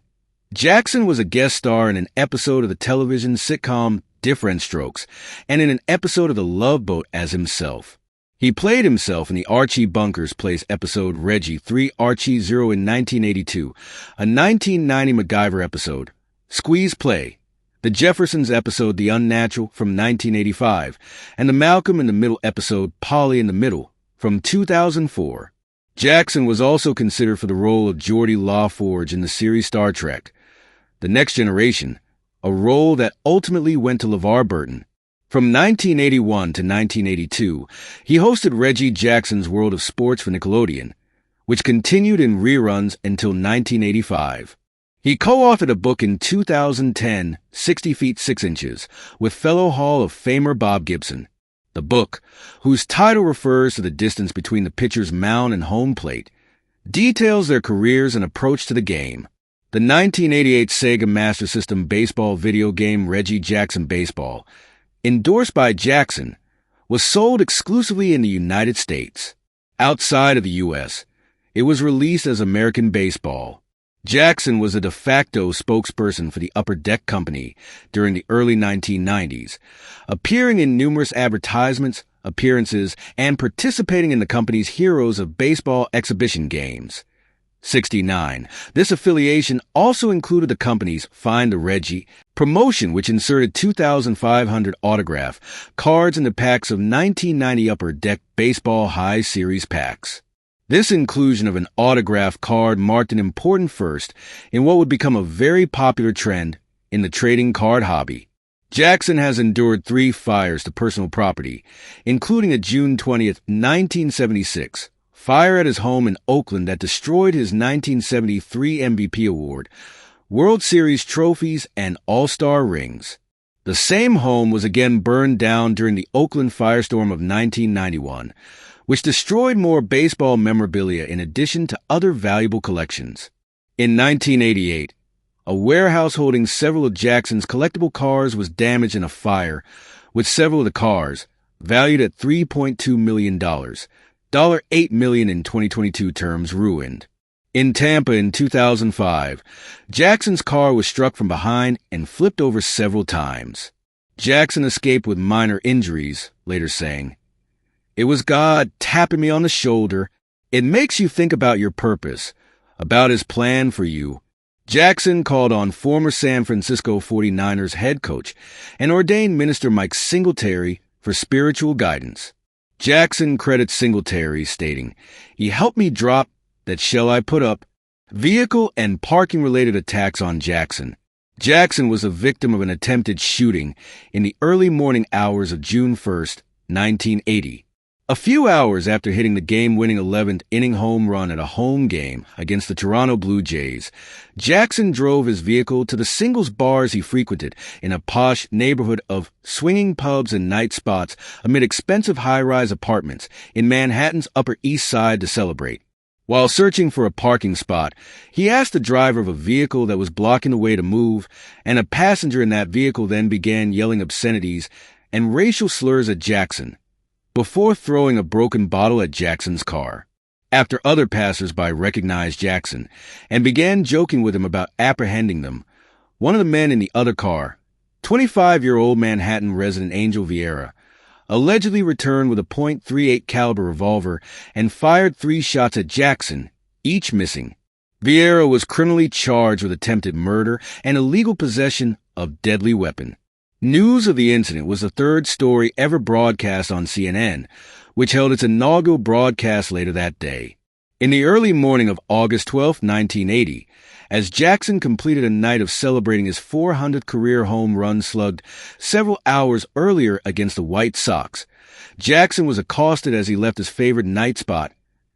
Jackson was a guest star in an episode of the television sitcom Different Strokes and in an episode of The Love Boat as himself. He played himself in the Archie Bunker's Place episode Reggie 3 Archie 0 in 1982, a 1990 MacGyver episode, Squeeze Play, the Jeffersons episode The Unnatural from 1985, and the Malcolm in the Middle episode Polly in the Middle from 2004. Jackson was also considered for the role of Geordi LaForge in the series Star Trek: The Next Generation, a role that ultimately went to LeVar Burton. From 1981 to 1982, he hosted Reggie Jackson's World of Sports for Nickelodeon, which continued in reruns until 1985. He co-authored a book in 2010, 60 Feet 6 Inches, with fellow Hall of Famer Bob Gibson. The book, whose title refers to the distance between the pitcher's mound and home plate, details their careers and approach to the game. The 1988 Sega Master System baseball video game Reggie Jackson Baseball, endorsed by Jackson, was sold exclusively in the United States. Outside of the U.S., it was released as American Baseball. Jackson was a de facto spokesperson for the Upper Deck Company during the early 1990s, appearing in numerous advertisements, appearances, and participating in the company's Heroes of Baseball exhibition games. 69. This affiliation also included the company's Find the Reggie promotion, which inserted 2,500 autograph cards in the packs of 1990 Upper Deck Baseball High Series packs. This inclusion of an autograph card marked an important first in what would become a very popular trend in the trading card hobby. Jackson has endured 3 fires to personal property, including a June 20th, 1976, fire at his home in Oakland that destroyed his 1973 MVP award, World Series trophies, and All-Star rings. The same home was again burned down during the Oakland firestorm of 1991, which destroyed more baseball memorabilia in addition to other valuable collections. In 1988, a warehouse holding several of Jackson's collectible cars was damaged in a fire, with several of the cars, valued at $3.2 million, $8 million in 2022 terms, ruined. In Tampa in 2005, Jackson's car was struck from behind and flipped over several times. Jackson escaped with minor injuries, later saying, "It was God tapping me on the shoulder. It makes you think about your purpose, about his plan for you." Jackson called on former San Francisco 49ers head coach and ordained minister Mike Singletary for spiritual guidance. Jackson credits Singletary, stating, "He helped me drop that shell I put up." Vehicle and parking-related attacks on Jackson. Jackson was a victim of an attempted shooting in the early morning hours of June 1st, 1980. A few hours after hitting the game-winning 11th inning home run at a home game against the Toronto Blue Jays, Jackson drove his vehicle to the singles bars he frequented in a posh neighborhood of swinging pubs and night spots amid expensive high-rise apartments in Manhattan's Upper East Side to celebrate. While searching for a parking spot, he asked the driver of a vehicle that was blocking the way to move, and a passenger in that vehicle then began yelling obscenities and racial slurs at Jackson, before throwing a broken bottle at Jackson's car. After other passers-by recognized Jackson and began joking with him about apprehending them, one of the men in the other car, 25-year-old Manhattan resident Angel Vieira, allegedly returned with a .38 caliber revolver and fired 3 shots at Jackson, each missing. Vieira was criminally charged with attempted murder and illegal possession of deadly weapon. News of the incident was the 3rd story ever broadcast on CNN, which held its inaugural broadcast later that day. In the early morning of August 12, 1980, as Jackson completed a night of celebrating his 400th career home run slugged several hours earlier against the White Sox, Jackson was accosted as he left his favorite night spot,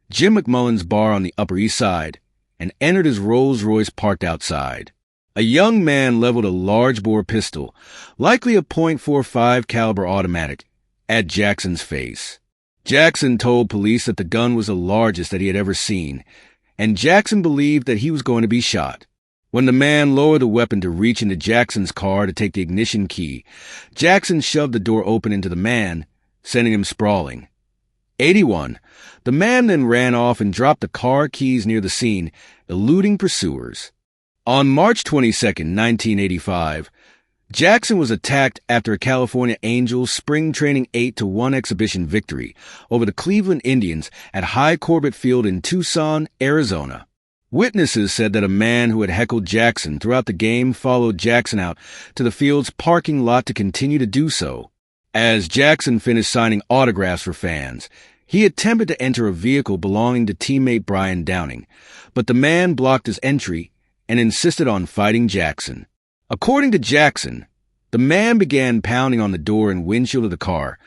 Jim McMullen's bar on the Upper East Side, and entered his Rolls-Royce parked outside. A young man leveled a large-bore pistol, likely a .45 caliber automatic, at Jackson's face. Jackson told police that the gun was the largest that he had ever seen, and Jackson believed that he was going to be shot. When the man lowered the weapon to reach into Jackson's car to take the ignition key, Jackson shoved the door open into the man, sending him sprawling. 81. The man then ran off and dropped the car keys near the scene, eluding pursuers. On March 22, 1985, Jackson was attacked after a California Angels spring training 8-1 exhibition victory over the Cleveland Indians at High Corbett Field in Tucson, Arizona. Witnesses said that a man who had heckled Jackson throughout the game followed Jackson out to the field's parking lot to continue to do so. As Jackson finished signing autographs for fans, he attempted to enter a vehicle belonging to teammate Brian Downing, but the man blocked his entry and insisted on fighting Jackson. According to Jackson, the man began pounding on the door and windshield of the car,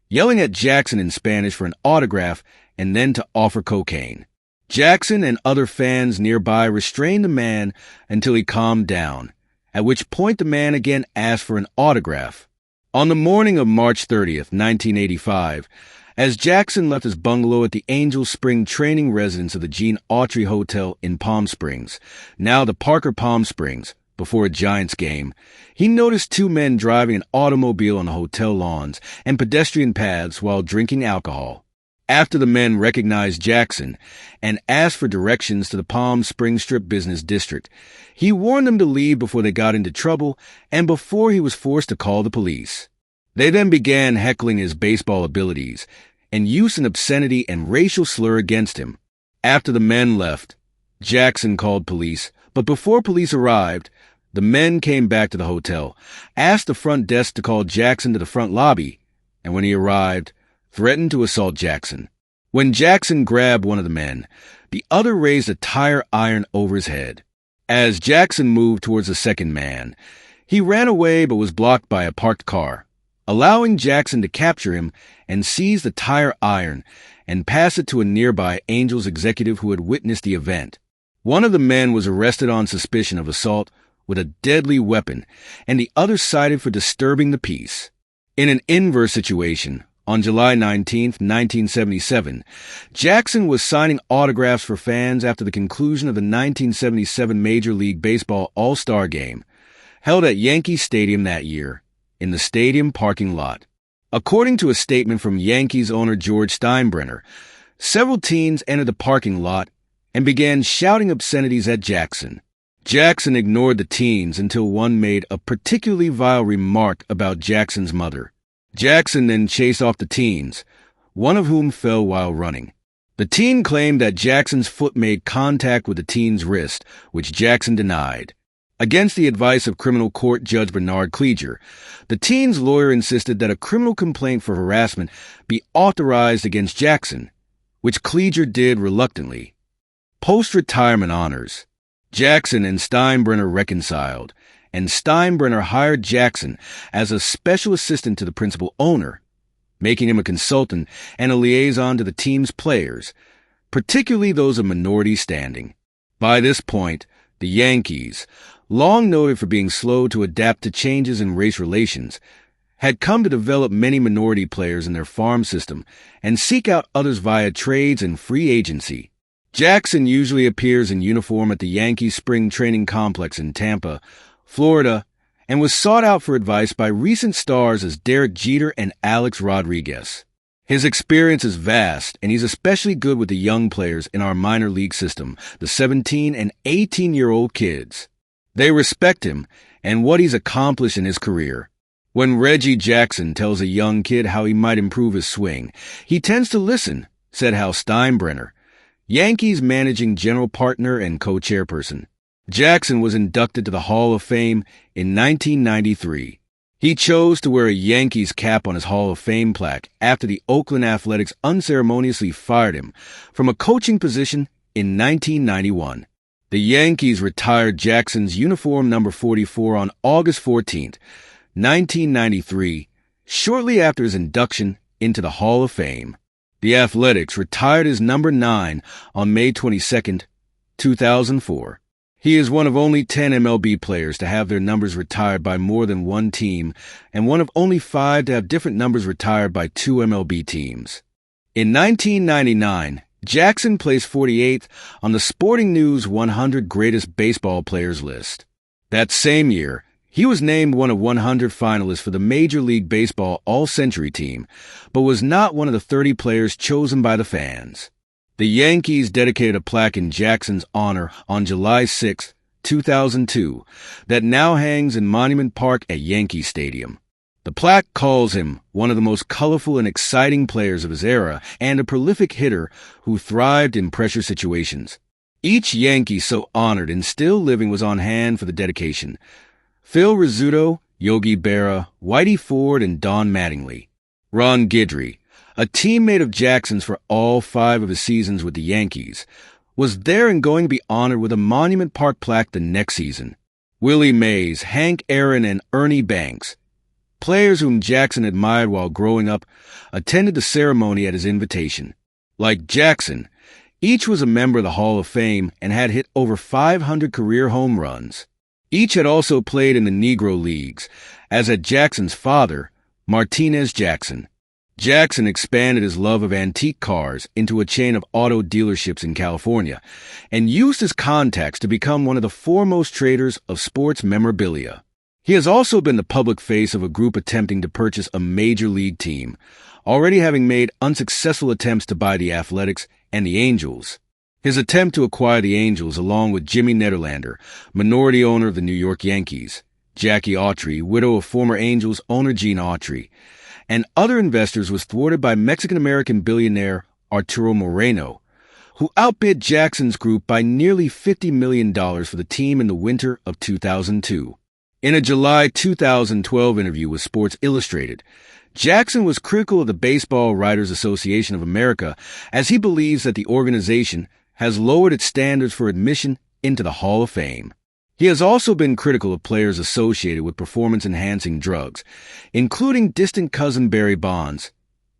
yelling at Jackson in Spanish for an autograph and then to offer cocaine. Jackson and other fans nearby restrained the man until he calmed down, at which point the man again asked for an autograph. On the morning of March 30th, 1985, as Jackson left his bungalow at the Angels spring training residence of the Gene Autry Hotel in Palm Springs, now the Parker Palm Springs, before a Giants game, he noticed two men driving an automobile on the hotel lawns and pedestrian paths while drinking alcohol. After the men recognized Jackson and asked for directions to the Palm Springs Strip Business District, he warned them to leave before they got into trouble and before he was forced to call the police. They then began heckling his baseball abilities and used an obscenity and racial slur against him. After the men left, Jackson called police, but before police arrived, the men came back to the hotel, asked the front desk to call Jackson to the front lobby, and when he arrived, threatened to assault Jackson. When Jackson grabbed one of the men, the other raised a tire iron over his head. As Jackson moved towards the second man, he ran away but was blocked by a parked car, allowing Jackson to capture him and seize the tire iron and pass it to a nearby Angels executive who had witnessed the event. One of the men was arrested on suspicion of assault with a deadly weapon, and the other cited for disturbing the peace. In an inverse situation, on July 19, 1977, Jackson was signing autographs for fans after the conclusion of the 1977 Major League Baseball All-Star Game, held at Yankee Stadium that year, in the stadium parking lot. According to a statement from Yankees owner George Steinbrenner, several teens entered the parking lot and began shouting obscenities at Jackson. Jackson ignored the teens until one made a particularly vile remark about Jackson's mother. Jackson then chased off the teens, one of whom fell while running. The teen claimed that Jackson's foot made contact with the teen's wrist, which Jackson denied. Against the advice of criminal court Judge Bernard Cleager, the teen's lawyer insisted that a criminal complaint for harassment be authorized against Jackson, which Cleager did reluctantly. Post-retirement honors. Jackson and Steinbrenner reconciled, and Steinbrenner hired Jackson as a special assistant to the principal owner, making him a consultant and a liaison to the team's players, particularly those of minority standing. By this point, the Yankees, long noted for being slow to adapt to changes in race relations, had come to develop many minority players in their farm system and seek out others via trades and free agency. Jackson usually appears in uniform at the Yankees spring training complex in Tampa, Florida, and was sought out for advice by recent stars as Derek Jeter and Alex Rodriguez. His experience is vast, and he's especially good with the young players in our minor league system, the 17 and 18-year-old kids. They respect him and what he's accomplished in his career. When Reggie Jackson tells a young kid how he might improve his swing, he tends to listen, said Hal Steinbrenner, Yankees managing general partner and co-chairperson. Jackson was inducted to the Hall of Fame in 1993. He chose to wear a Yankees cap on his Hall of Fame plaque after the Oakland Athletics unceremoniously fired him from a coaching position in 1991. The Yankees retired Jackson's uniform number 44 on August 14, 1993, shortly after his induction into the Hall of Fame. The Athletics retired his number 9 on May 22, 2004. He is one of only 10 MLB players to have their numbers retired by more than one team, and one of only 5 to have different numbers retired by 2 MLB teams. In 1999, Jackson placed 48th on the Sporting News 100 Greatest Baseball Players list. That same year, he was named one of 100 finalists for the Major League Baseball All-Century team, but was not one of the 30 players chosen by the fans. The Yankees dedicated a plaque in Jackson's honor on July 6, 2002, that now hangs in Monument Park at Yankee Stadium. The plaque calls him one of the most colorful and exciting players of his era and a prolific hitter who thrived in pressure situations. Each Yankee so honored and still living was on hand for the dedication. Phil Rizzuto, Yogi Berra, Whitey Ford, and Don Mattingly. Ron Guidry, a teammate of Jackson's for all 5 of his seasons with the Yankees, was there and going to be honored with a Monument Park plaque the next season. Willie Mays, Hank Aaron, and Ernie Banks, players whom Jackson admired while growing up, attended the ceremony at his invitation. Like Jackson, each was a member of the Hall of Fame and had hit over 500 career home runs. Each had also played in the Negro Leagues, as had Jackson's father, Martinez Jackson. Jackson expanded his love of antique cars into a chain of auto dealerships in California and used his contacts to become one of the foremost traders of sports memorabilia. He has also been the public face of a group attempting to purchase a major league team, already having made unsuccessful attempts to buy the Athletics and the Angels. His attempt to acquire the Angels, along with Jimmy Nederlander, minority owner of the New York Yankees, Jackie Autry, widow of former Angels owner Gene Autry, and other investors, was thwarted by Mexican-American billionaire Arturo Moreno, who outbid Jackson's group by nearly $50 million for the team in the winter of 2002. In a July 2012 interview with Sports Illustrated, Jackson was critical of the Baseball Writers Association of America as he believes that the organization has lowered its standards for admission into the Hall of Fame. He has also been critical of players associated with performance-enhancing drugs, including distant cousin Barry Bonds,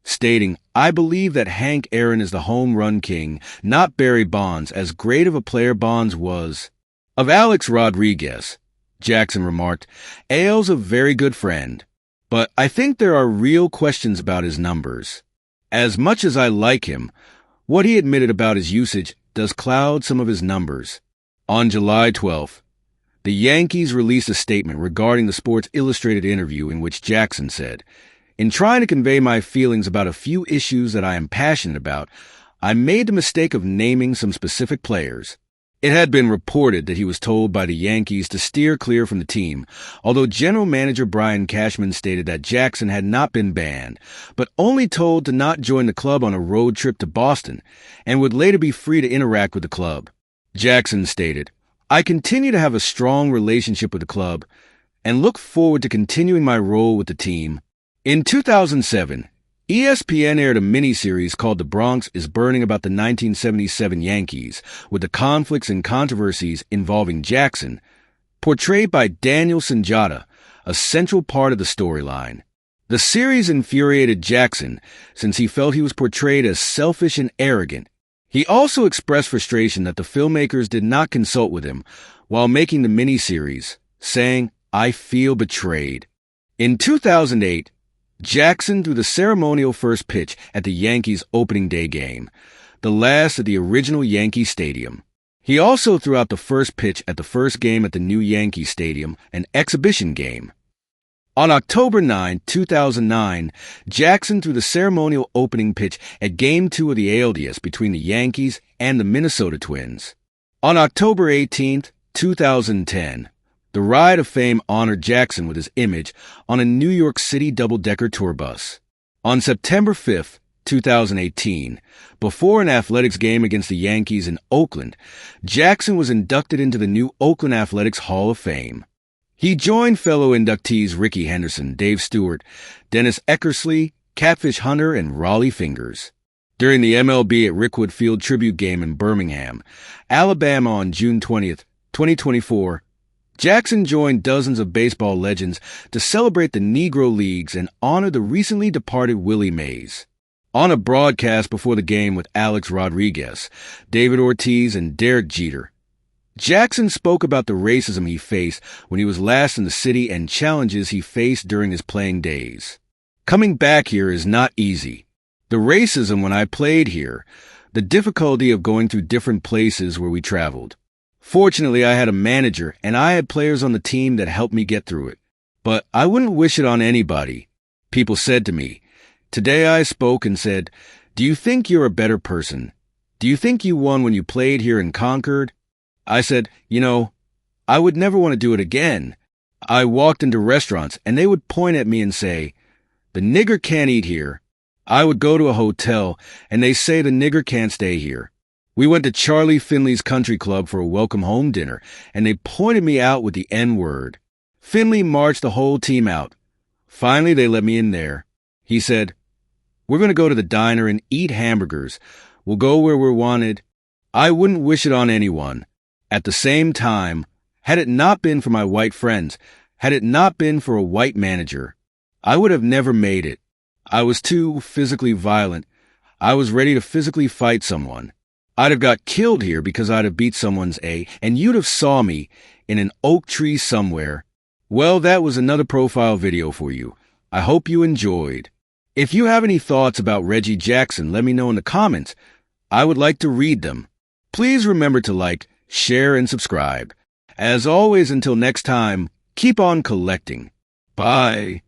stating, "I believe that Hank Aaron is the home run king, not Barry Bonds, as great of a player Bonds was." Of Alex Rodriguez, Jackson remarked, "Ale's a very good friend, but I think there are real questions about his numbers. As much as I like him, what he admitted about his usage does cloud some of his numbers." On July 12th, the Yankees released a statement regarding the Sports Illustrated interview in which Jackson said, "In trying to convey my feelings about a few issues that I am passionate about, I made the mistake of naming some specific players." It had been reported that he was told by the Yankees to steer clear from the team, although general manager Brian Cashman stated that Jackson had not been banned, but only told to not join the club on a road trip to Boston, and would later be free to interact with the club. Jackson stated, "I continue to have a strong relationship with the club and look forward to continuing my role with the team." In 2007, ESPN aired a miniseries called The Bronx is Burning about the 1977 Yankees, with the conflicts and controversies involving Jackson, portrayed by Daniel Sunjata, a central part of the storyline. The series infuriated Jackson since he felt he was portrayed as selfish and arrogant. He also expressed frustration that the filmmakers did not consult with him while making the miniseries, saying, "I feel betrayed." In 2008, Jackson threw the ceremonial first pitch at the Yankees' opening day game, the last at the original Yankee Stadium. He also threw out the first pitch at the first game at the new Yankee Stadium, an exhibition game. On October 9, 2009, Jackson threw the ceremonial opening pitch at Game 2 of the ALDS between the Yankees and the Minnesota Twins. On October 18, 2010, the Ride of Fame honored Jackson with his image on a New York City double-decker tour bus. On September 5, 2018, before an athletics game against the Yankees in Oakland, Jackson was inducted into the new Oakland Athletics Hall of Fame. He joined fellow inductees Rickey Henderson, Dave Stewart, Dennis Eckersley, Catfish Hunter, and Raleigh Fingers. During the MLB at Rickwood Field tribute game in Birmingham, Alabama on June 20th, 2024, Jackson joined dozens of baseball legends to celebrate the Negro Leagues and honor the recently departed Willie Mays. On a broadcast before the game with Alex Rodriguez, David Ortiz, and Derek Jeter, Jackson spoke about the racism he faced when he was last in the city and challenges he faced during his playing days. Coming back here is not easy. The racism when I played here, the difficulty of going through different places where we traveled. Fortunately, I had a manager and I had players on the team that helped me get through it. But I wouldn't wish it on anybody. People said to me, today I spoke and said, do you think you're a better person? Do you think you won when you played here in Concord? I said, I would never want to do it again. I walked into restaurants and they would point at me and say, the nigger can't eat here. I would go to a hotel and they say the nigger can't stay here. We went to Charlie Finley's Country Club for a welcome home dinner and they pointed me out with the N-word. Finley marched the whole team out. Finally, they let me in there. He said, we're going to go to the diner and eat hamburgers. We'll go where we're wanted. I wouldn't wish it on anyone. At the same time, had it not been for my white friends, had it not been for a white manager, I would have never made it. I was too physically violent. I was ready to physically fight someone. I'd have got killed here because I'd have beat someone's A, and you'd have saw me in an oak tree somewhere. Well, that was another profile video for you. I hope you enjoyed. If you have any thoughts about Reggie Jackson, let me know in the comments. I would like to read them. Please remember to like, share, and subscribe. As always, until next time, keep on collecting. Bye.